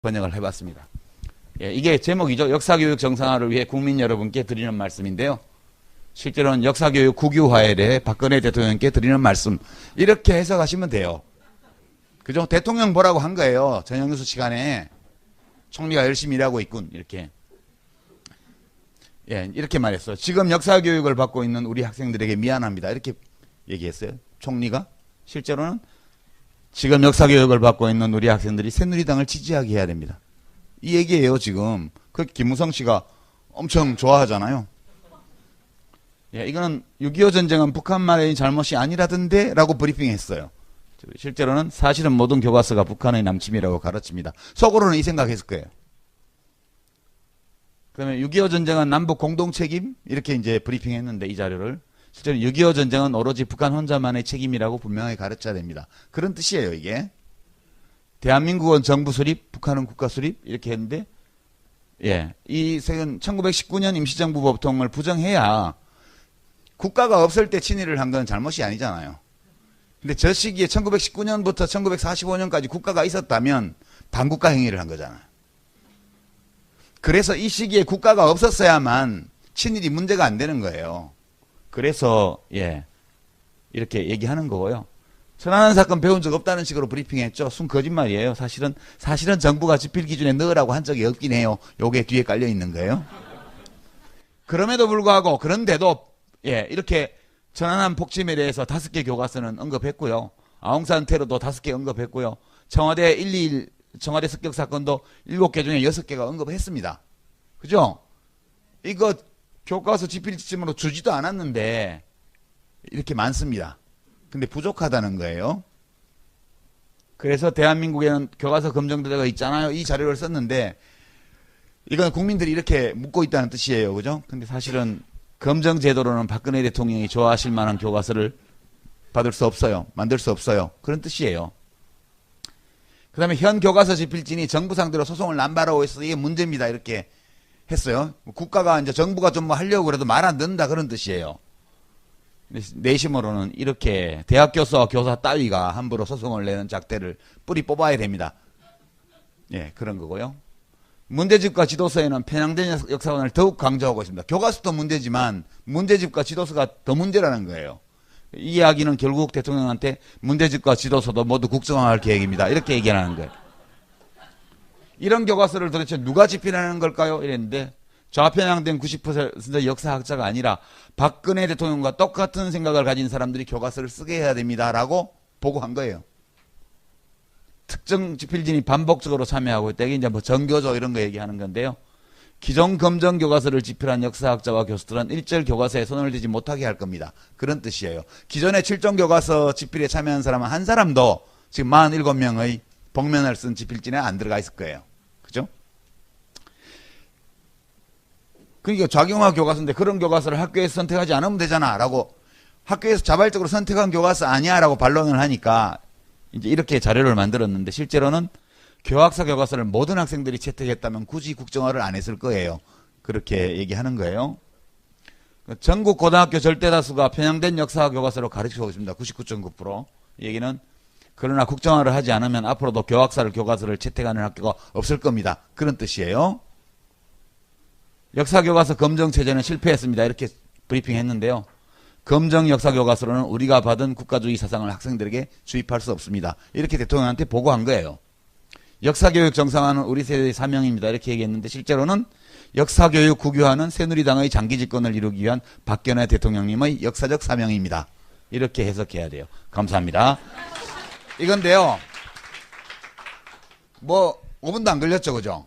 번역을 해봤습니다. 예, 이게 제목이죠. 역사교육 정상화를 위해 국민 여러분께 드리는 말씀인데요. 실제로는 역사교육 국유화에 대해 박근혜 대통령께 드리는 말씀, 이렇게 해석하시면 돼요. 그죠? 대통령 보라고 한 거예요. 저녁 뉴스 시간에. 총리가 열심히 일하고 있군, 이렇게. 예, 이렇게 말했어요. 지금 역사교육을 받고 있는 우리 학생들에게 미안합니다, 이렇게 얘기했어요. 총리가. 실제로는 지금 역사교육을 받고 있는 우리 학생들이 새누리당을 지지하게 해야 됩니다, 이 얘기예요, 지금. 그 김무성 씨가 엄청 좋아하잖아요. 예, 이거는 6.25 전쟁은 북한만의 잘못이 아니라던데 라고 브리핑했어요. 실제로는 사실은 모든 교과서가 북한의 남침이라고 가르칩니다. 속으로는 이 생각했을 거예요. 그다음에 6.25 전쟁은 남북 공동 책임, 이렇게 이제 브리핑했는데, 이 자료를 실제로 6.25 전쟁은 오로지 북한 혼자만의 책임이라고 분명히 가르쳐야 됩니다. 그런 뜻이에요, 이게. 대한민국은 정부 수립, 북한은 국가 수립, 이렇게 했는데, 예, 이 색은 1919년 임시정부 보통을 부정해야 국가가 없을 때 친일을 한 건 잘못이 아니잖아요. 근데 저 시기에 1919년부터 1945년까지 국가가 있었다면 반국가 행위를 한 거잖아요. 그래서 이 시기에 국가가 없었어야만 친일이 문제가 안 되는 거예요. 그래서 예, 이렇게 얘기하는 거고요. 천안함 사건 배운 적 없다는 식으로 브리핑했죠. 순 거짓말이에요. 사실은 정부가 집필 기준에 넣으라고 한 적이 없긴 해요. 요게 뒤에 깔려 있는 거예요. 그럼에도 불구하고, 그런데도 예, 이렇게 천안함 폭침에 대해서 5개 교과서는 언급했고요. 아웅산 테러도 5개 언급했고요. 청와대 121 청와대 습격 사건도 7개 중에 6개가 언급했습니다. 그죠? 이거 교과서 집필 지침으로 주지도 않았는데 이렇게 많습니다. 근데 부족하다는 거예요. 그래서 대한민국에는 교과서 검증대회가 있잖아요. 이 자료를 썼는데 이건 국민들이 이렇게 묻고 있다는 뜻이에요. 그죠? 근데 사실은 검증 제도로는 박근혜 대통령이 좋아하실 만한 교과서를 받을 수 없어요. 만들 수 없어요. 그런 뜻이에요. 그 다음에 현 교과서 집필진이 정부 상대로 소송을 남발하고 있어서 이게 문제입니다, 이렇게 했어요. 국가가 이제 정부가 좀 뭐 하려고 그래도 말 안 듣는다, 그런 뜻이에요. 내심으로는 이렇게 대학 교수와 교사 따위가 함부로 소송을 내는 작대를 뿌리 뽑아야 됩니다. 예, 그런 거고요. 문제집과 지도서에는 편향된 역사관을 더욱 강조하고 있습니다. 교과서도 문제지만 문제집과 지도서가 더 문제라는 거예요. 이 이야기는 결국 대통령한테 문제집과 지도서도 모두 국정화할 계획입니다, 이렇게 얘기하는 거예요. 이런 교과서를 도대체 누가 집필하는 걸까요? 이랬는데 좌편향된 90% 역사학자가 아니라 박근혜 대통령과 똑같은 생각을 가진 사람들이 교과서를 쓰게 해야 됩니다 라고 보고한 거예요. 특정 집필진이 반복적으로 참여하고 있다. 이게 이제 뭐 정교조 이런 거 얘기하는 건데요. 기존 검정 교과서를 집필한 역사학자와 교수들은 일절 교과서에 손을 대지 못하게 할 겁니다. 그런 뜻이에요. 기존의 7종 교과서 집필에 참여한 사람은 한 사람도 지금 47명의 복면을 쓴 집필진에 안 들어가 있을 거예요. 그죠? 그러니까 좌경화 교과서인데 그런 교과서를 학교에서 선택하지 않으면 되잖아 라고, 학교에서 자발적으로 선택한 교과서 아니야 라고 반론을 하니까 이제 이렇게 자료를 만들었는데, 실제로는 교학사 교과서를 모든 학생들이 채택했다면 굳이 국정화를 안 했을 거예요. 그렇게 얘기하는 거예요. 전국 고등학교 절대 다수가 편향된 역사 교과서로 가르치고 있습니다. 99.9%. 얘기는 그러나 국정화를 하지 않으면 앞으로도 교과서를 채택하는 학교가 없을 겁니다. 그런 뜻이에요. 역사 교과서 검정 체제는 실패했습니다, 이렇게 브리핑했는데요. 검정 역사 교과서로는 우리가 받은 국가주의 사상을 학생들에게 주입할 수 없습니다, 이렇게 대통령한테 보고한 거예요. 역사교육 정상화는 우리 세대의 사명입니다, 이렇게 얘기했는데 실제로는 역사교육 국유화는 새누리당의 장기 집권을 이루기 위한 박근혜 대통령님의 역사적 사명입니다, 이렇게 해석해야 돼요. 감사합니다. 이건데요, 뭐 5분도 안 걸렸죠, 그죠?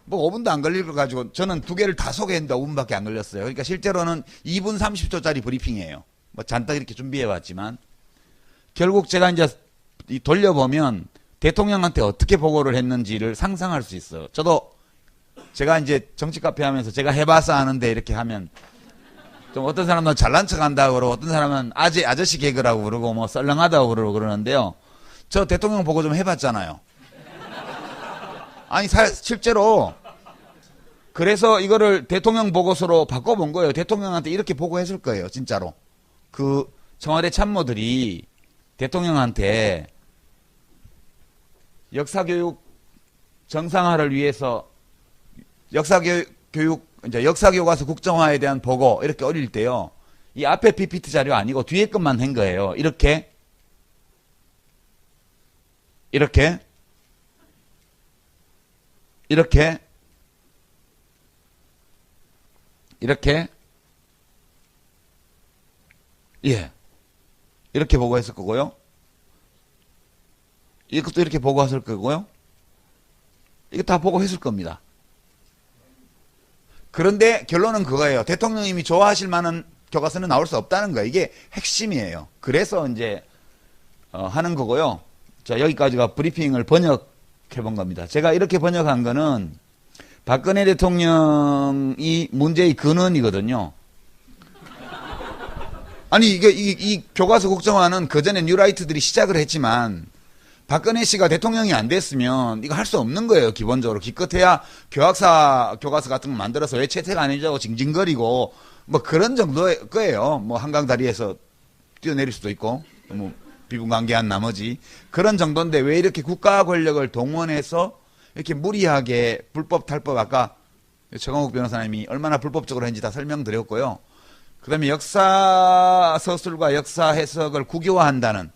뭐 5분도 안 걸릴 거 가지고 저는 2개를 다 소개했는데 5분밖에 안 걸렸어요. 그러니까 실제로는 2분 30초짜리 브리핑이에요. 뭐 잔뜩 이렇게 준비해왔지만 결국 제가 이제 돌려보면 대통령한테 어떻게 보고를 했는지를 상상할 수 있어요. 저도 제가 이제 정치 카페 하면서 제가 해봐서 아는데 이렇게 하면 좀 어떤 사람은 잘난 척 한다고 그러고 어떤 사람은 아저씨 개그라고 그러고 뭐 썰렁하다고 그러고 그러는데요. 저 대통령 보고 좀 해봤잖아요. 아니 실제로 그래서 이거를 대통령 보고서로 바꿔본 거예요. 대통령한테 이렇게 보고했을 거예요, 진짜로. 그 청와대 참모들이 대통령한테 역사교육 정상화를 위해서 이제 역사교과서 국정화에 대한 보고 이렇게 올릴 때요. 이 앞에 PPT 자료 아니고 뒤에 것만 한 거예요. 이렇게 이렇게 이렇게 이렇게 예 이렇게 보고했을 거고요. 이것도 이렇게 보고했을 거고요. 이거 다 보고했을 겁니다. 그런데 결론은 그거예요. 대통령님이 좋아하실 만한 교과서는 나올 수 없다는 거예요. 이게 핵심이에요. 그래서 이제 하는 거고요. 자, 여기까지가 브리핑을 번역해 본 겁니다. 제가 이렇게 번역한 거는 박근혜 대통령이 문제의 근원이거든요. 아니 이 교과서 국정화는 그전에 뉴라이트들이 시작을 했지만 박근혜 씨가 대통령이 안 됐으면 이거 할 수 없는 거예요. 기본적으로 기껏해야 교과서 같은 거 만들어서 왜 채택 안 해주고 징징거리고 뭐 그런 정도의 거예요. 뭐 한강 다리에서 뛰어내릴 수도 있고 뭐 비분관계한 나머지 그런 정도인데 왜 이렇게 국가 권력을 동원해서 이렇게 무리하게 불법 탈법 아까 최강욱 변호사님이 얼마나 불법적으로 했는지 다 설명드렸고요. 그 다음에 역사 서술과 역사 해석을 국유화한다는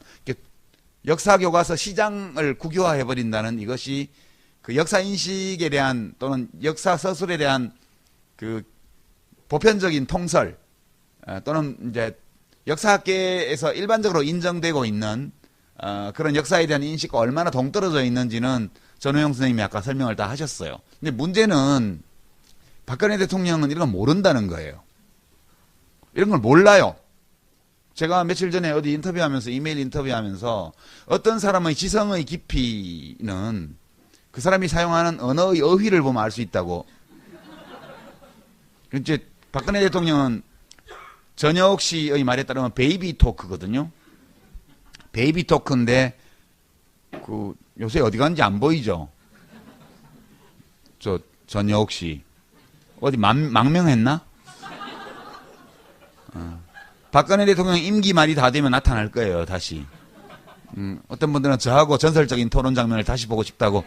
역사 교과서 시장을 국유화해버린다는 이것이 그 역사 인식에 대한 또는 역사 서술에 대한 그 보편적인 통설 또는 이제 역사학계에서 일반적으로 인정되고 있는 그런 역사에 대한 인식과 얼마나 동떨어져 있는지는 전우영 선생님이 아까 설명을 다 하셨어요. 근데 문제는 박근혜 대통령은 이런 걸 모른다는 거예요. 이런 걸 몰라요. 제가 며칠 전에 어디 인터뷰하면서 이메일 인터뷰하면서 어떤 사람의 지성의 깊이는 그 사람이 사용하는 언어의 어휘를 보면 알 수 있다고. 이제 박근혜 대통령은 전혁 씨의 말에 따르면 베이비 토크거든요. 베이비 토크인데 그 요새 어디 갔는지 안 보이죠? 저 전혁 씨 어디 망명했나? 박근혜 대통령 임기 말이 다 되면 나타날 거예요, 다시. 어떤 분들은 저하고 전설적인 토론 장면을 다시 보고 싶다고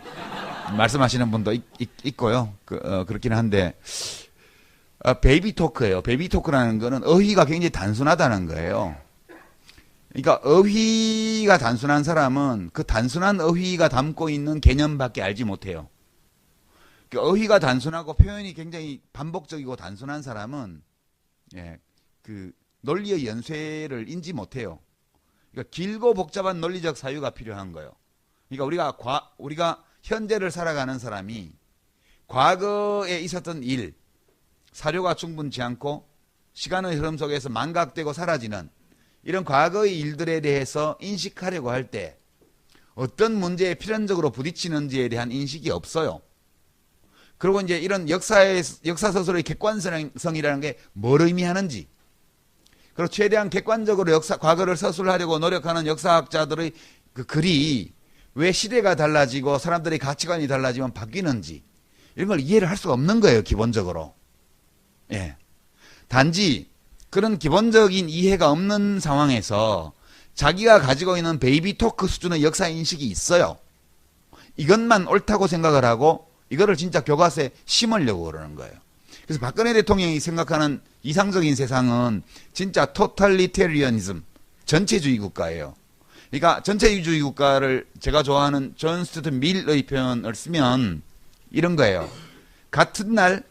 말씀하시는 분도 있고요. 그렇긴 한데, 베이비 토크예요. 베이비 토크라는 거는 어휘가 굉장히 단순하다는 거예요. 그러니까 어휘가 단순한 사람은 그 단순한 어휘가 담고 있는 개념밖에 알지 못해요. 그러니까 어휘가 단순하고 표현이 굉장히 반복적이고 단순한 사람은, 그 논리의 연쇄를 인지 못해요. 그러니까 길고 복잡한 논리적 사유가 필요한 거예요. 그러니까 우리가 현재를 살아가는 사람이 과거에 있었던 일, 사료가 충분치 않고 시간의 흐름 속에서 망각되고 사라지는 이런 과거의 일들에 대해서 인식하려고 할 때 어떤 문제에 필연적으로 부딪히는지에 대한 인식이 없어요. 그리고 이제 이런 역사서술의 객관성이라는 게 뭘 의미하는지, 그리고 최대한 객관적으로 과거를 서술하려고 노력하는 역사학자들의 그 글이 왜 시대가 달라지고 사람들의 가치관이 달라지면 바뀌는지 이런 걸 이해를 할 수가 없는 거예요, 기본적으로. 예. 단지 그런 기본적인 이해가 없는 상황에서 자기가 가지고 있는 베이비 토크 수준의 역사 인식이 있어요. 이것만 옳다고 생각을 하고 이거를 진짜 교과서에 심으려고 그러는 거예요. 그래서 박근혜 대통령이 생각하는 이상적인 세상은 진짜 토탈리테리언이즘, 전체주의 국가예요. 그러니까 전체주의 국가를 제가 좋아하는 존 스튜어트 밀의 표현을 쓰면 이런 거예요. 같은 날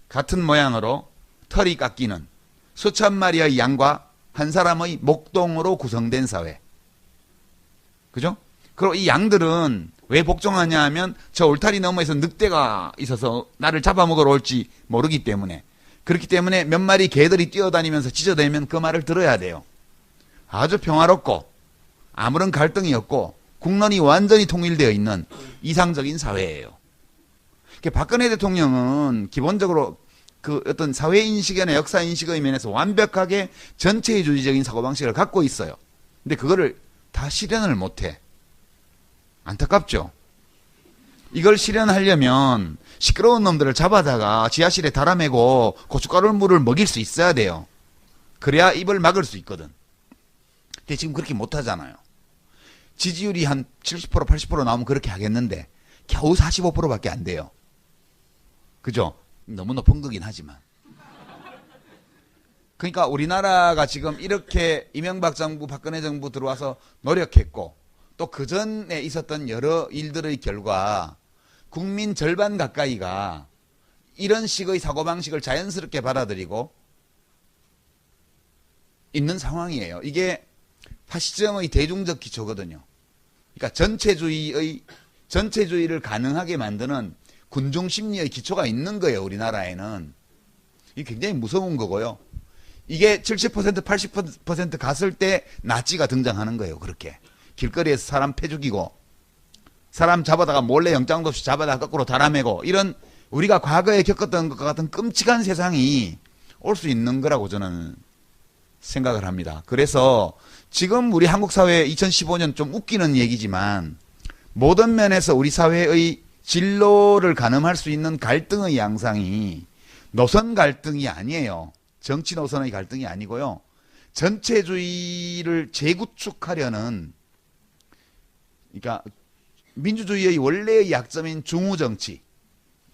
같은 모양으로 털이 깎이는 수천 마리의 양과 한 사람의 목동으로 구성된 사회. 그죠? 그리고 이 양들은 왜 복종하냐 하면 저 울타리 너머에서 늑대가 있어서 나를 잡아먹으러 올지 모르기 때문에, 그렇기 때문에 몇 마리 개들이 뛰어다니면서 짖어대면 그 말을 들어야 돼요. 아주 평화롭고 아무런 갈등이 없고 국론이 완전히 통일되어 있는 이상적인 사회예요. 박근혜 대통령은 기본적으로 그 어떤 사회인식이나 역사인식의 면에서 완벽하게 전체주의적인 사고방식을 갖고 있어요. 근데 그거를 다 실현을 못해. 안타깝죠. 이걸 실현하려면 시끄러운 놈들을 잡아다가 지하실에 달아매고 고춧가루물을 먹일 수 있어야 돼요. 그래야 입을 막을 수 있거든. 근데 지금 그렇게 못하잖아요. 지지율이 한 70% 80% 나오면 그렇게 하겠는데 겨우 45%밖에 안 돼요. 그죠? 너무 높은 거긴 하지만. 그러니까 우리나라가 지금 이렇게 이명박 정부, 박근혜 정부 들어와서 노력했고 또 그 전에 있었던 여러 일들의 결과 국민 절반 가까이가 이런 식의 사고방식을 자연스럽게 받아들이고 있는 상황이에요. 이게 파시즘의 대중적 기초거든요. 그러니까 전체주의를 가능하게 만드는 군중 심리의 기초가 있는 거예요. 우리나라에는. 이게 굉장히 무서운 거고요. 이게 70% 80% 갔을 때 나치가 등장하는 거예요. 그렇게 길거리에서 사람 패 죽이고 사람 잡아다가 몰래 영장도 없이 잡아다가 거꾸로 달아매고 이런 우리가 과거에 겪었던 것과 같은 끔찍한 세상이 올 수 있는 거라고 저는 생각을 합니다. 그래서 지금 우리 한국 사회 2015년 좀 웃기는 얘기지만 모든 면에서 우리 사회의 진로를 가늠할 수 있는 갈등의 양상이 노선 갈등이 아니에요. 정치 노선의 갈등이 아니고요. 전체주의를 재구축하려는, 그러니까 민주주의의 원래의 약점인 중우정치,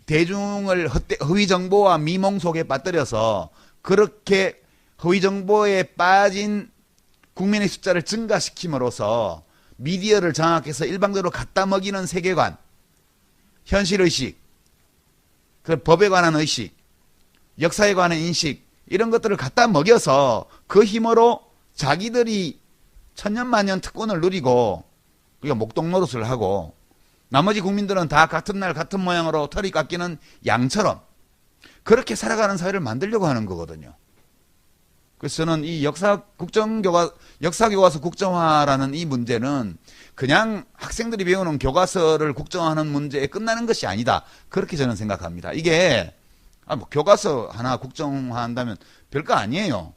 대중을 허위정보와 미몽 속에 빠뜨려서 그렇게 허위정보에 빠진 국민의 숫자를 증가시킴으로써 미디어를 장악해서 일방적으로 갖다 먹이는 세계관, 현실의식, 그 법에 관한 의식, 역사에 관한 인식, 이런 것들을 갖다 먹여서 그 힘으로 자기들이 천년만년 특권을 누리고 그러니까 목동 노릇을 하고 나머지 국민들은 다 같은 날 같은 모양으로 털이 깎이는 양처럼 그렇게 살아가는 사회를 만들려고 하는 거거든요. 그래서 저는 이 역사교과서 국정화라는 이 문제는 그냥 학생들이 배우는 교과서를 국정화하는 문제에 끝나는 것이 아니다. 그렇게 저는 생각합니다. 이게 뭐 교과서 하나 국정화한다면 별거 아니에요.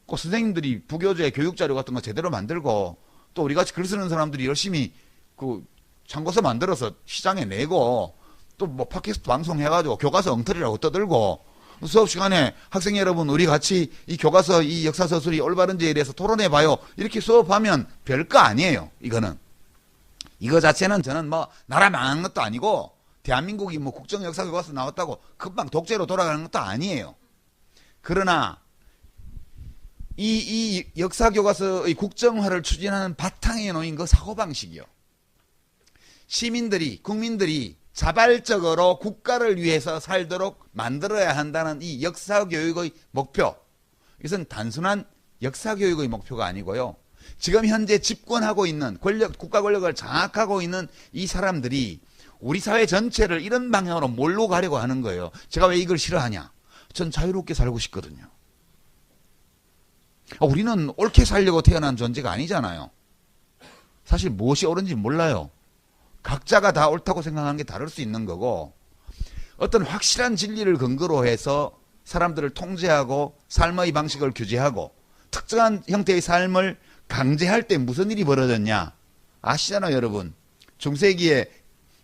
꼭 선생님들이 부교재 교육자료 같은 거 제대로 만들고 또 우리같이 글 쓰는 사람들이 열심히 그 참고서 만들어서 시장에 내고 또 뭐 팟캐스트 방송해가지고 교과서 엉터리라고 떠들고 수업 시간에 학생 여러분 우리 같이 이 교과서 이 역사서술이 올바른지에 대해서 토론해봐요. 이렇게 수업하면 별거 아니에요. 이거 자체는 저는 뭐 나라 망한 것도 아니고 대한민국이 뭐 국정역사교과서 나왔다고 금방 독재로 돌아가는 것도 아니에요. 그러나 이 역사교과서의 국정화를 추진하는 바탕에 놓인 그 사고방식이요. 국민들이 자발적으로 국가를 위해서 살도록 만들어야 한다는 이 역사교육의 목표. 이것은 단순한 역사교육의 목표가 아니고요. 지금 현재 집권하고 있는 국가 권력을 장악하고 있는 이 사람들이 우리 사회 전체를 이런 방향으로 몰고 가려고 하는 거예요. 제가 왜 이걸 싫어하냐? 전 자유롭게 살고 싶거든요. 우리는 옳게 살려고 태어난 존재가 아니잖아요. 사실 무엇이 옳은지 몰라요. 각자가 다 옳다고 생각하는 게 다를 수 있는 거고 어떤 확실한 진리를 근거로 해서 사람들을 통제하고 삶의 방식을 규제하고 특정한 형태의 삶을 강제할 때 무슨 일이 벌어졌냐? 아시잖아요, 여러분. 중세기에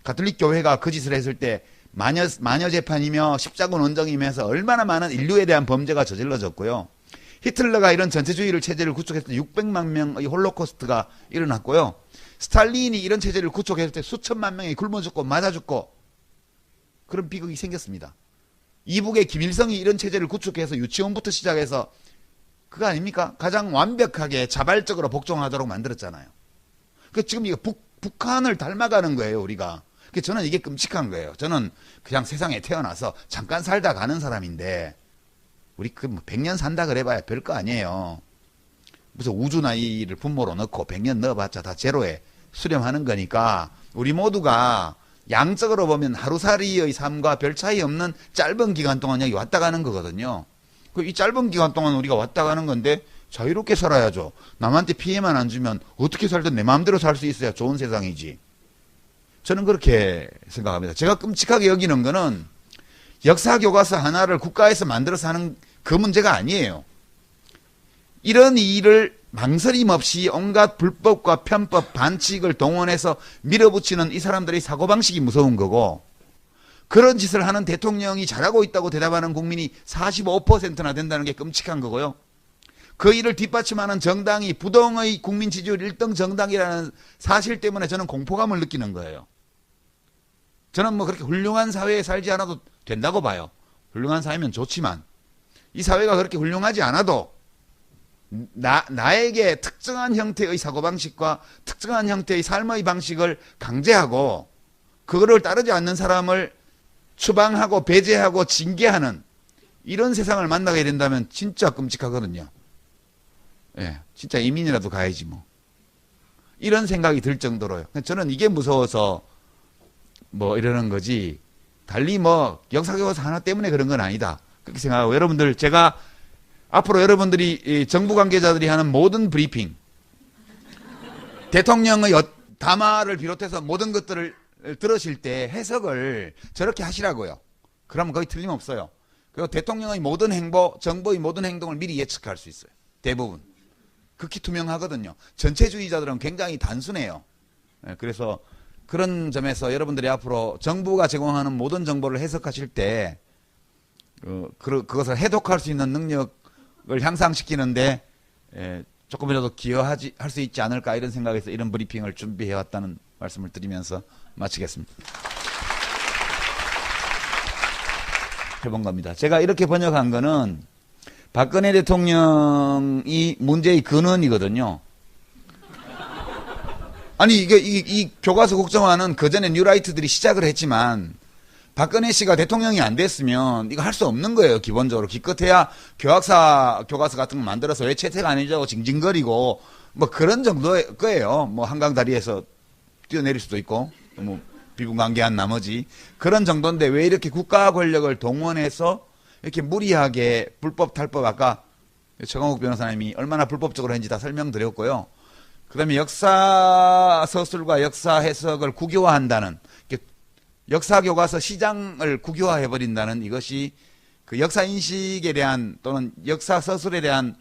가톨릭 교회가 그 짓을 했을 때 마녀 재판이며 십자군 원정이면서 얼마나 많은 인류에 대한 범죄가 저질러졌고요. 히틀러가 이런 전체주의를 체제를 구축했을 때 600만 명의 홀로코스트가 일어났고요. 스탈린이 이런 체제를 구축했을 때 수천만 명이 굶어 죽고 맞아 죽고 그런 비극이 생겼습니다. 이북의 김일성이 이런 체제를 구축해서 유치원부터 시작해서 그거 아닙니까? 가장 완벽하게 자발적으로 복종하도록 만들었잖아요. 지금 이거 북한을 닮아가는 거예요, 우리가. 저는 이게 끔찍한 거예요. 저는 그냥 세상에 태어나서 잠깐 살다 가는 사람인데 우리 100년 산다 그래봐야 별거 아니에요. 무슨 우주 나이를 분모로 넣고 100년 넣어봤자 다 제로에 수렴하는 거니까 우리 모두가 양적으로 보면 하루살이의 삶과 별 차이 없는 짧은 기간 동안 여기 왔다 가는 거거든요. 이 짧은 기간 동안 우리가 왔다 가는 건데 자유롭게 살아야죠. 남한테 피해만 안 주면 어떻게 살든 내 마음대로 살 수 있어야 좋은 세상이지. 저는 그렇게 생각합니다. 제가 끔찍하게 여기는 거는 역사교과서 하나를 국가에서 만들어서 하는 그 문제가 아니에요. 이런 일을 망설임 없이 온갖 불법과 편법, 반칙을 동원해서 밀어붙이는 이 사람들의 사고방식이 무서운 거고 그런 짓을 하는 대통령이 잘하고 있다고 대답하는 국민이 45%나 된다는 게 끔찍한 거고요. 그 일을 뒷받침하는 정당이 부동의 국민 지지율 1등 정당이라는 사실 때문에 저는 공포감을 느끼는 거예요. 저는 뭐 그렇게 훌륭한 사회에 살지 않아도 된다고 봐요. 훌륭한 사회면 좋지만 이 사회가 그렇게 훌륭하지 않아도 나에게 특정한 형태의 사고방식과 특정한 형태의 삶의 방식을 강제하고 그거를 따르지 않는 사람을 추방하고 배제하고 징계하는 이런 세상을 만나게 된다면 진짜 끔찍하거든요. 예, 진짜 이민이라도 가야지 뭐. 이런 생각이 들 정도로요. 저는 이게 무서워서 뭐 이러는 거지 달리 뭐 역사교과서 하나 때문에 그런 건 아니다. 그렇게 생각하고 여러분들 제가 앞으로 여러분들이 정부 관계자들이 하는 모든 브리핑 대통령의 담화를 비롯해서 모든 것들을 들으실 때 해석을 저렇게 하시라고요. 그러면 거의 틀림없어요. 그리고 대통령의 모든 행보, 정부의 모든 행동을 미리 예측할 수 있어요. 대부분. 극히 투명하거든요. 전체주의자들은 굉장히 단순해요. 그래서 그런 점에서 여러분들이 앞으로 정부가 제공하는 모든 정보를 해석하실 때 그것을 해독할 수 있는 능력을 향상시키는데 조금이라도 기여할 수 있지 않을까 이런 생각에서 이런 브리핑을 준비해왔다는 말씀을 드리면서 마치겠습니다. 해본 겁니다. 제가 이렇게 번역한 거는 박근혜 대통령이 문제의 근원이거든요. 아니 이 교과서 국정화는 그전에 뉴라이트들이 시작을 했지만 박근혜 씨가 대통령이 안 됐으면 이거 할 수 없는 거예요. 기본적으로 기껏해야 교학사 교과서 같은 거 만들어서 왜 채택 안 해주고 징징거리고 뭐 그런 정도의 거예요. 뭐 한강 다리에서 뛰어내릴 수도 있고 뭐 비분관계한 나머지 그런 정도인데 왜 이렇게 국가 권력을 동원해서 이렇게 무리하게 불법 탈법 아까 최강욱 변호사님이 얼마나 불법적으로 했는지 다 설명드렸고요. 그 다음에 역사 서술과 역사 해석을 국유화한다는 역사 교과서 시장을 국유화해버린다는 이것이 그 역사 인식에 대한 또는 역사 서술에 대한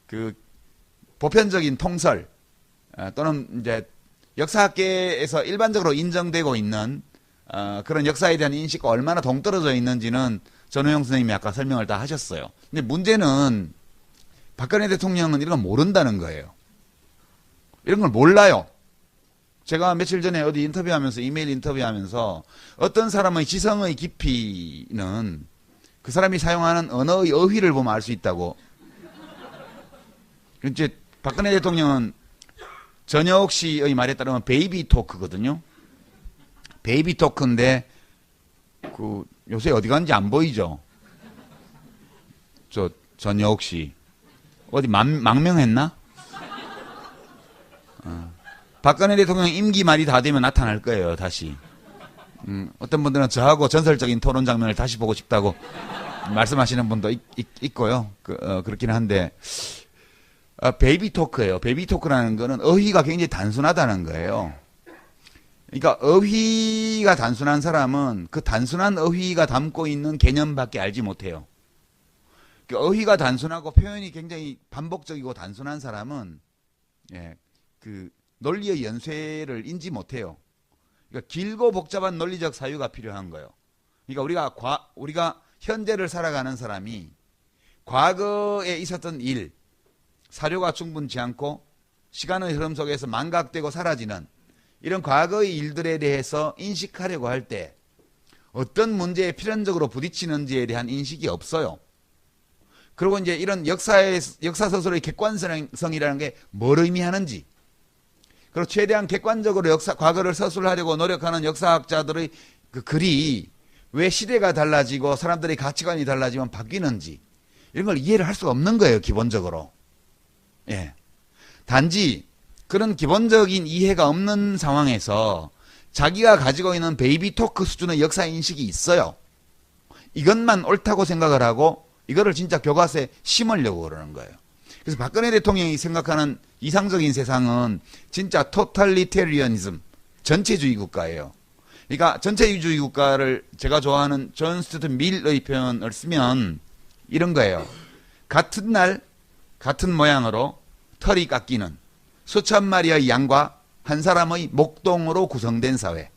그 보편적인 통설 또는 이제 역사학계에서 일반적으로 인정되고 있는 그런 역사에 대한 인식과 얼마나 동떨어져 있는지는 전호영 선생님이 아까 설명을 다 하셨어요. 근데 문제는 박근혜 대통령은 이런 걸 모른다는 거예요. 이런 걸 몰라요. 제가 며칠 전에 어디 인터뷰하면서 이메일 인터뷰하면서 어떤 사람의 지성의 깊이는 그 사람이 사용하는 언어의 어휘를 보면 알 수 있다고. 이제 박근혜 대통령은 전혁 씨의 말에 따르면 베이비 토크거든요. 베이비 토크인데 그 요새 어디 갔는지 안 보이죠? 저 전혁 씨 어디 망명했나? 박근혜 대통령 임기 말이 다 되면 나타날 거예요. 다시. 어떤 분들은 저하고 전설적인 토론 장면을 다시 보고 싶다고 말씀하시는 분도 있고요. 그렇긴 한데 베이비 토크예요. 베이비 토크라는 거는 어휘가 굉장히 단순하다는 거예요. 그러니까 어휘가 단순한 사람은 그 단순한 어휘가 담고 있는 개념밖에 알지 못해요. 어휘가 단순하고 표현이 굉장히 반복적이고 단순한 사람은 그 논리의 연쇄를 인지 못해요. 그러니까 길고 복잡한 논리적 사유가 필요한 거예요. 그러니까 우리가 현재를 살아가는 사람이 과거에 있었던 일, 사료가 충분치 않고 시간의 흐름 속에서 망각되고 사라지는 이런 과거의 일들에 대해서 인식하려고 할 때 어떤 문제에 필연적으로 부딪히는지에 대한 인식이 없어요. 그리고 이제 이런 역사서술의 객관성이라는 게 뭘 의미하는지, 그리고 최대한 객관적으로 과거를 서술하려고 노력하는 역사학자들의 그 글이 왜 시대가 달라지고 사람들의 가치관이 달라지면 바뀌는지 이런 걸 이해를 할 수가 없는 거예요. 기본적으로. 단지 그런 기본적인 이해가 없는 상황에서 자기가 가지고 있는 베이비 토크 수준의 역사 인식이 있어요. 이것만 옳다고 생각을 하고 이거를 진짜 교과서에 심으려고 그러는 거예요. 그래서 박근혜 대통령이 생각하는 이상적인 세상은 진짜 토탈리테리언이즘, 전체주의 국가예요. 그러니까 전체주의 국가를 제가 좋아하는 존 스튜어트 밀의 표현을 쓰면 이런 거예요. 같은 날 같은 모양으로 털이 깎이는 수천 마리의 양과 한 사람의 목동으로 구성된 사회.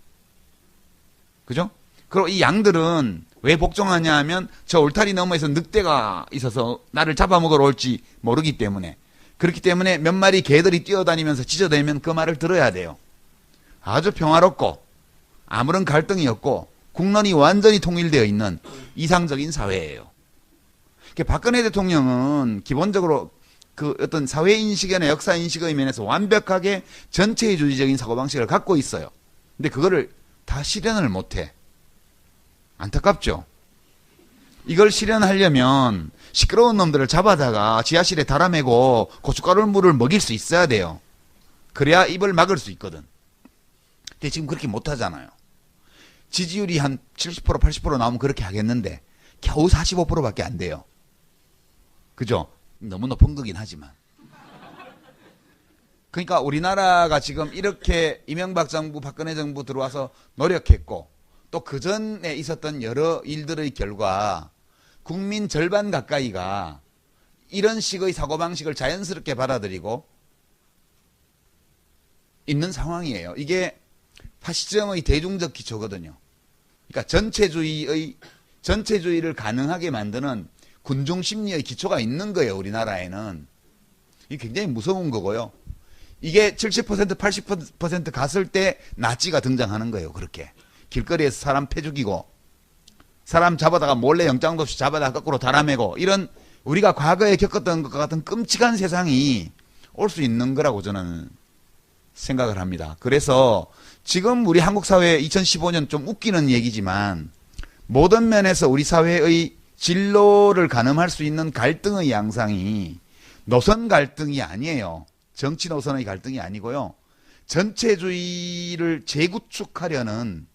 그죠? 그리고 이 양들은 왜 복종하냐 하면 저 울타리 너머에서 늑대가 있어서 나를 잡아먹으러 올지 모르기 때문에, 그렇기 때문에 몇 마리 개들이 뛰어다니면서 짖어대면 그 말을 들어야 돼요. 아주 평화롭고 아무런 갈등이 없고 국론이 완전히 통일되어 있는 이상적인 사회예요. 박근혜 대통령은 기본적으로 그 어떤 사회인식이나 역사인식의 면에서 완벽하게 전체주의적인 사고방식을 갖고 있어요. 근데 그거를 다 실현을 못해. 안타깝죠. 이걸 실현하려면 시끄러운 놈들을 잡아다가 지하실에 달아매고 고춧가루물을 먹일 수 있어야 돼요. 그래야 입을 막을 수 있거든. 근데 지금 그렇게 못하잖아요. 지지율이 한 70% 80% 나오면 그렇게 하겠는데 겨우 45%밖에 안 돼요. 그죠? 너무 높은 거긴 하지만. 그러니까 우리나라가 지금 이렇게 이명박 정부, 박근혜 정부 들어와서 노력했고 또 그 전에 있었던 여러 일들의 결과 국민 절반 가까이가 이런 식의 사고방식을 자연스럽게 받아들이고 있는 상황이에요. 이게 파시즘의 대중적 기초거든요. 그러니까 전체주의를 가능하게 만드는 군중 심리의 기초가 있는 거예요. 우리나라에는. 이게 굉장히 무서운 거고요. 이게 70% 80% 갔을 때 나치가 등장하는 거예요. 그렇게 길거리에서 사람 패 죽이고 사람 잡아다가 몰래 영장도 없이 잡아다가 거꾸로 달아매고 이런 우리가 과거에 겪었던 것과 같은 끔찍한 세상이 올 수 있는 거라고 저는 생각을 합니다. 그래서 지금 우리 한국 사회 2015년 좀 웃기는 얘기지만 모든 면에서 우리 사회의 진로를 가늠할 수 있는 갈등의 양상이 노선 갈등이 아니에요. 정치 노선의 갈등이 아니고요. 전체주의를 재구축하려는,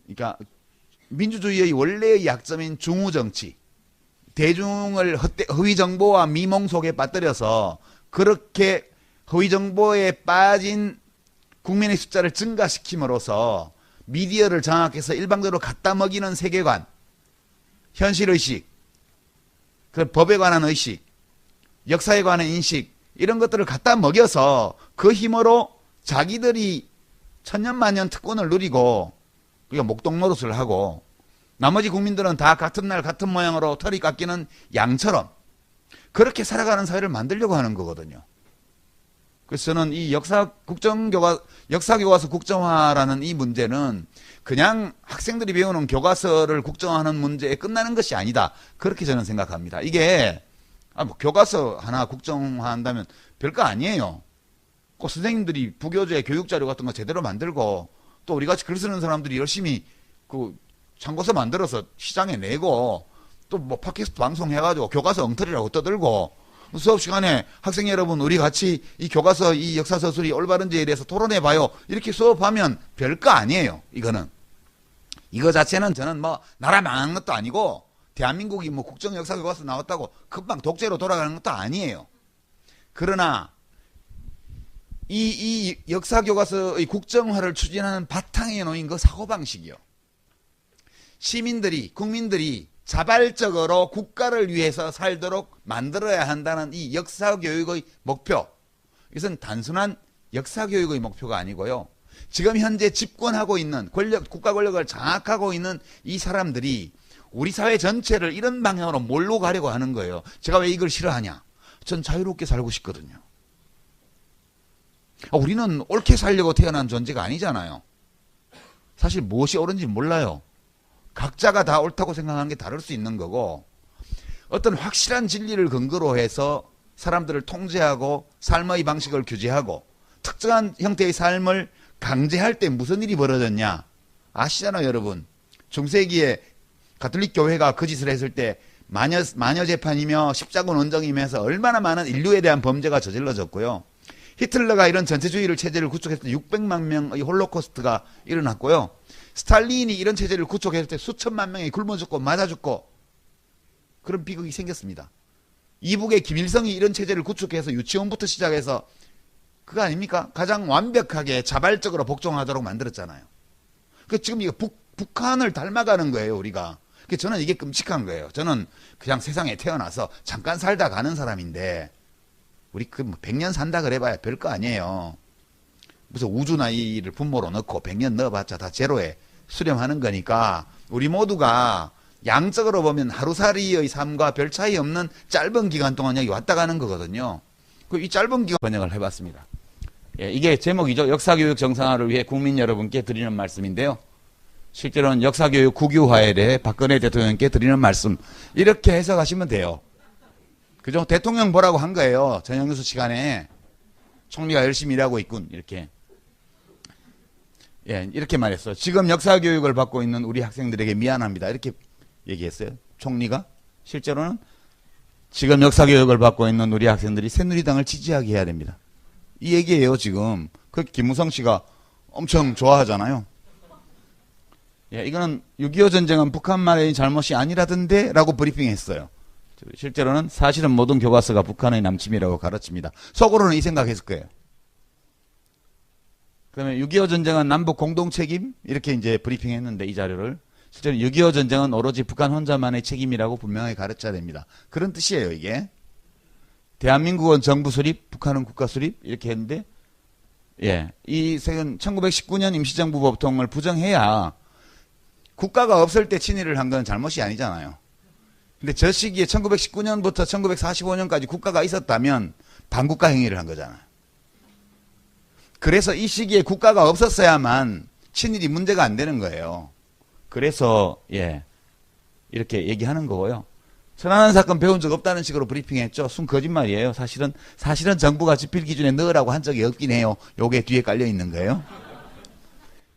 그러니까 민주주의의 원래의 약점인 중우정치, 대중을 허위정보와 미몽 속에 빠뜨려서 그렇게 허위정보에 빠진 국민의 숫자를 증가시킴으로써 미디어를 장악해서 일방적으로 갖다 먹이는 세계관, 현실의식, 그 법에 관한 의식, 역사에 관한 인식, 이런 것들을 갖다 먹여서 그 힘으로 자기들이 천년만년 특권을 누리고 우리가 목동 노릇을 하고 나머지 국민들은 다 같은 날 같은 모양으로 털이 깎이는 양처럼 그렇게 살아가는 사회를 만들려고 하는 거거든요. 그래서 저는 이 역사교과서 국정화라는 이 문제는 그냥 학생들이 배우는 교과서를 국정화하는 문제에 끝나는 것이 아니다. 그렇게 저는 생각합니다. 이게 교과서 하나 국정화한다면 별거 아니에요. 꼭 선생님들이 부교재 교육자료 같은 거 제대로 만들고 또 우리같이 글 쓰는 사람들이 열심히 그 참고서 만들어서 시장에 내고 또 뭐 팟캐스트 방송해가지고 교과서 엉터리라고 떠들고 수업 시간에 학생 여러분 우리 같이 이 교과서 이 역사 서술이 올바른지에 대해서 토론해봐요. 이렇게 수업하면 별거 아니에요. 이거 자체는 저는 뭐 나라 망한 것도 아니고 대한민국이 뭐 국정 역사 교과서 나왔다고 금방 독재로 돌아가는 것도 아니에요. 그러나 이 역사 교과서의 국정화를 추진하는 바탕에 놓인 그 사고방식이요. 시민들이, 국민들이 자발적으로 국가를 위해서 살도록 만들어야 한다는 이 역사교육의 목표. 이것은 단순한 역사교육의 목표가 아니고요. 지금 현재 집권하고 있는 국가 권력을 장악하고 있는 이 사람들이 우리 사회 전체를 이런 방향으로 몰고 가려고 하는 거예요. 제가 왜 이걸 싫어하냐? 전 자유롭게 살고 싶거든요. 우리는 옳게 살려고 태어난 존재가 아니잖아요. 사실 무엇이 옳은지 몰라요. 각자가 다 옳다고 생각하는 게 다를 수 있는 거고 어떤 확실한 진리를 근거로 해서 사람들을 통제하고 삶의 방식을 규제하고 특정한 형태의 삶을 강제할 때 무슨 일이 벌어졌냐 아시잖아요. 여러분. 중세기에 가톨릭 교회가 그 짓을 했을 때 마녀 재판이며 십자군 원정이면서 얼마나 많은 인류에 대한 범죄가 저질러졌고요. 히틀러가 이런 전체주의를 체제를 구축했을 때 600만 명의 홀로코스트가 일어났고요. 스탈린이 이런 체제를 구축했을 때 수천만 명이 굶어 죽고 맞아 죽고 그런 비극이 생겼습니다. 이북의 김일성이 이런 체제를 구축해서 유치원부터 시작해서 그거 아닙니까? 가장 완벽하게 자발적으로 복종하도록 만들었잖아요. 그 지금 이거 북한을 닮아가는 거예요, 우리가. 저는 이게 끔찍한 거예요. 저는 그냥 세상에 태어나서 잠깐 살다 가는 사람인데 우리 그 100년 산다 그래봐야 별거 아니에요. 무슨 우주 나이를 분모로 넣고 100년 넣어봤자 다 제로에 수렴하는 거니까 우리 모두가 양적으로 보면 하루살이의 삶과 별 차이 없는 짧은 기간 동안 여기 왔다 가는 거거든요. 이 짧은 기간 번역을 해봤습니다. 예, 이게 제목이죠. 역사교육 정상화를 위해 국민 여러분께 드리는 말씀인데요. 실제로는 역사교육 국유화에 대해 박근혜 대통령께 드리는 말씀. 이렇게 해석하시면 돼요. 그죠? 대통령 보라고 한 거예요. 저녁 뉴스 시간에. 총리가 열심히 일하고 있군. 이렇게. 예, 이렇게 말했어요. 지금 역사교육을 받고 있는 우리 학생들에게 미안합니다. 이렇게 얘기했어요. 총리가. 실제로는 지금 역사교육을 받고 있는 우리 학생들이 새누리당을 지지하게 해야 됩니다. 이 얘기예요, 지금. 그 김무성 씨가 엄청 좋아하잖아요. 예, 이거는 6.25 전쟁은 북한만의 잘못이 아니라던데 라고 브리핑했어요. 실제로는 사실은 모든 교과서가 북한의 남침이라고 가르칩니다. 속으로는 이 생각했을 거예요. 그다음에 6.25 전쟁은 남북 공동 책임 이렇게 이제 브리핑했는데 이 자료를 실제로 6.25 전쟁은 오로지 북한 혼자만의 책임이라고 분명히 가르쳐야 됩니다. 그런 뜻이에요, 이게. 대한민국은 정부 수립, 북한은 국가 수립 이렇게 했는데, 예, 이 세은 1919년 임시정부 법통을 부정해야 국가가 없을 때 친일을 한 건 잘못이 아니잖아요. 근데 저 시기에 1919년부터 1945년까지 국가가 있었다면 반국가 행위를 한 거잖아요. 그래서 이 시기에 국가가 없었어야만 친일이 문제가 안 되는 거예요. 그래서 예, 이렇게 얘기하는 거고요. 천안함 사건 배운 적 없다는 식으로 브리핑했죠. 순 거짓말이에요. 사실은 정부가 집필 기준에 넣으라고 한 적이 없긴 해요. 요게 뒤에 깔려 있는 거예요.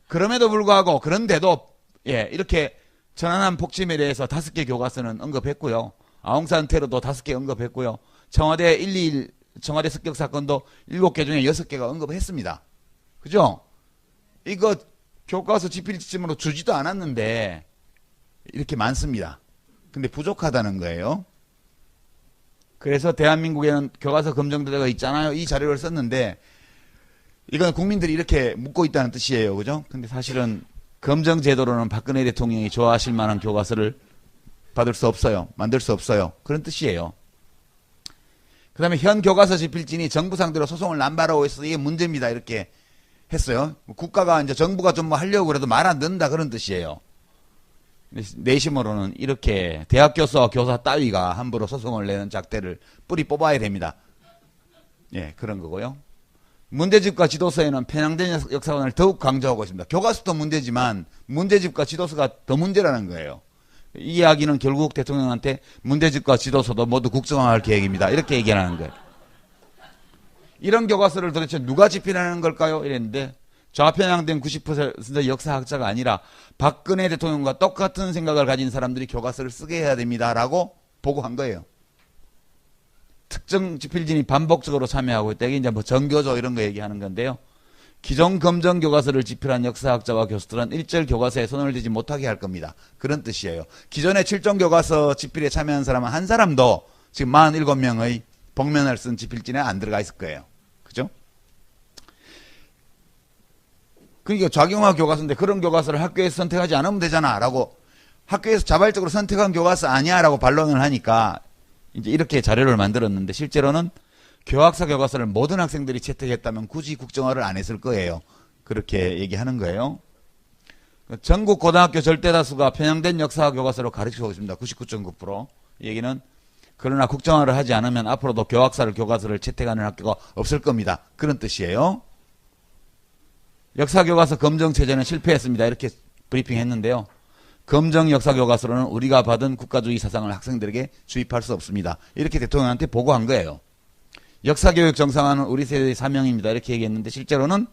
그럼에도 불구하고 그런데도 예, 이렇게 천안함 폭침에 대해서 5개 교과서는 언급했고요. 아웅산 테러도 5개 언급했고요. 청와대 121 청와대 습격 사건도 7개 중에 6개가 언급했습니다. 그죠? 이거 교과서 집필 지침으로 주지도 않았는데 이렇게 많습니다. 근데 부족하다는 거예요. 그래서 대한민국에는 교과서 검정대회가 있잖아요. 이 자료를 썼는데 이건 국민들이 이렇게 묻고 있다는 뜻이에요. 그죠? 근데 사실은 검정제도로는 박근혜 대통령이 좋아하실 만한 교과서를 받을 수 없어요. 만들 수 없어요. 그런 뜻이에요. 그 다음에 현 교과서 집필진이 정부 상대로 소송을 남발하고 있어서 이게 문제입니다. 이렇게 했어요. 국가가 이제 정부가 좀 뭐 하려고 그래도 말 안 듣는다 그런 뜻이에요. 내심으로는 이렇게 대학 교수와 교사 따위가 함부로 소송을 내는 작대를 뿌리 뽑아야 됩니다. 예, 그런 거고요. 문제집과 지도서에는 편향된 역사관을 더욱 강조하고 있습니다. 교과서도 문제지만 문제집과 지도서가 더 문제라는 거예요. 이 이야기는 결국 대통령한테 문제집과 지도서도 모두 국정화할 계획입니다. 이렇게 얘기하는 거예요. 이런 교과서를 도대체 누가 집필하는 걸까요? 이랬는데 좌편향된 90% 역사학자가 아니라 박근혜 대통령과 똑같은 생각을 가진 사람들이 교과서를 쓰게 해야 됩니다. 라고 보고한 거예요. 특정 집필진이 반복적으로 참여하고 있다. 이게 이제 뭐 정교조 이런 거 얘기하는 건데요. 기존 검정 교과서를 집필한 역사학자와 교수들은 일절 교과서에 손을 대지 못하게 할 겁니다. 그런 뜻이에요. 기존의 7종 교과서 집필에 참여한 사람은 한 사람도 지금 47명의 복면을 쓴 집필진에 안 들어가 있을 거예요. 그죠? 그러니까 좌경화 교과서인데 그런 교과서를 학교에서 선택하지 않으면 되잖아 라고 학교에서 자발적으로 선택한 교과서 아니야 라고 반론을 하니까 이제 이렇게 자료를 만들었는데 실제로는 교학사 교과서를 모든 학생들이 채택했다면 굳이 국정화를 안 했을 거예요. 그렇게 얘기하는 거예요. 전국 고등학교 절대다수가 편향된 역사 교과서로 가르치고 있습니다. 99.9%. 이 얘기는 그러나 국정화를 하지 않으면 앞으로도 교과서를 채택하는 학교가 없을 겁니다. 그런 뜻이에요. 역사교과서 검정체제는 실패했습니다. 이렇게 브리핑했는데요. 검정 역사교과서로는 우리가 받은 국가주의 사상을 학생들에게 주입할 수 없습니다. 이렇게 대통령한테 보고한 거예요. 역사교육 정상화는 우리 세대의 사명입니다. 이렇게 얘기했는데 실제로는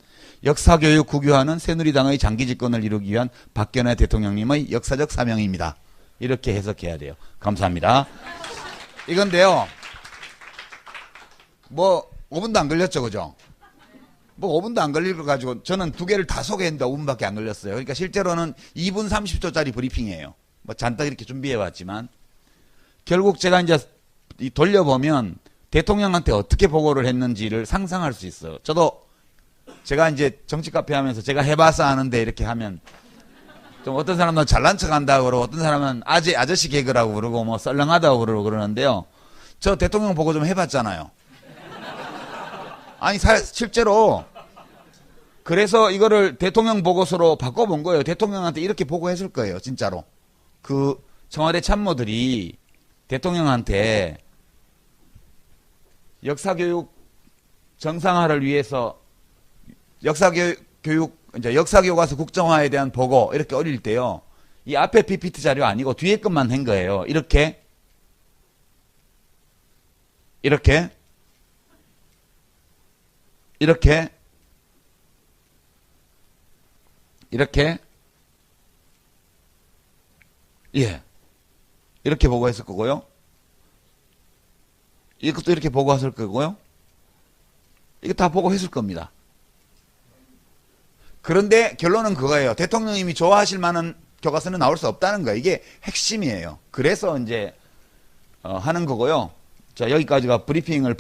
역사교육 국유화는 새누리당의 장기 집권을 이루기 위한 박근혜 대통령님의 역사적 사명입니다. 이렇게 해석해야 돼요. 감사합니다. 이건데요. 뭐 5분도 안 걸렸죠. 그죠? 뭐 5분도 안 걸릴 거 가지고 저는 2개를 다 소개했는데 5분밖에 안 걸렸어요. 그러니까 실제로는 2분 30초짜리 브리핑이에요. 뭐 잔뜩 이렇게 준비해 왔지만 결국 제가 이제 돌려보면 대통령한테 어떻게 보고를 했는지를 상상할 수 있어요. 저도 제가 이제 정치 카페 하면서 제가 해봐서 아는데 이렇게 하면 좀 어떤 사람은 잘난 척 한다고 그러고 어떤 사람은 아저씨 개그라고 그러고 뭐 썰렁하다고 그러고 그러는데요. 저 대통령 보고 좀 해봤잖아요. 아니 실제로 그래서 이거를 대통령 보고서로 바꿔본 거예요. 대통령한테 이렇게 보고했을 거예요. 진짜로. 그 청와대 참모들이 대통령한테 역사교육 정상화를 위해서 이제 역사교과서 국정화에 대한 보고 이렇게 올릴 때요. 이 앞에 PPT 자료 아니고 뒤에 것만 한 거예요. 이렇게 이렇게 이렇게 이렇게 예 이렇게 보고했을 거고요. 이것도 이렇게 보고했을 거고요. 이거 다 보고했을 겁니다. 그런데 결론은 그거예요. 대통령님이 좋아하실 만한 교과서는 나올 수 없다는 거예요. 이게 핵심이에요. 그래서 이제 하는 거고요. 자, 여기까지가 브리핑을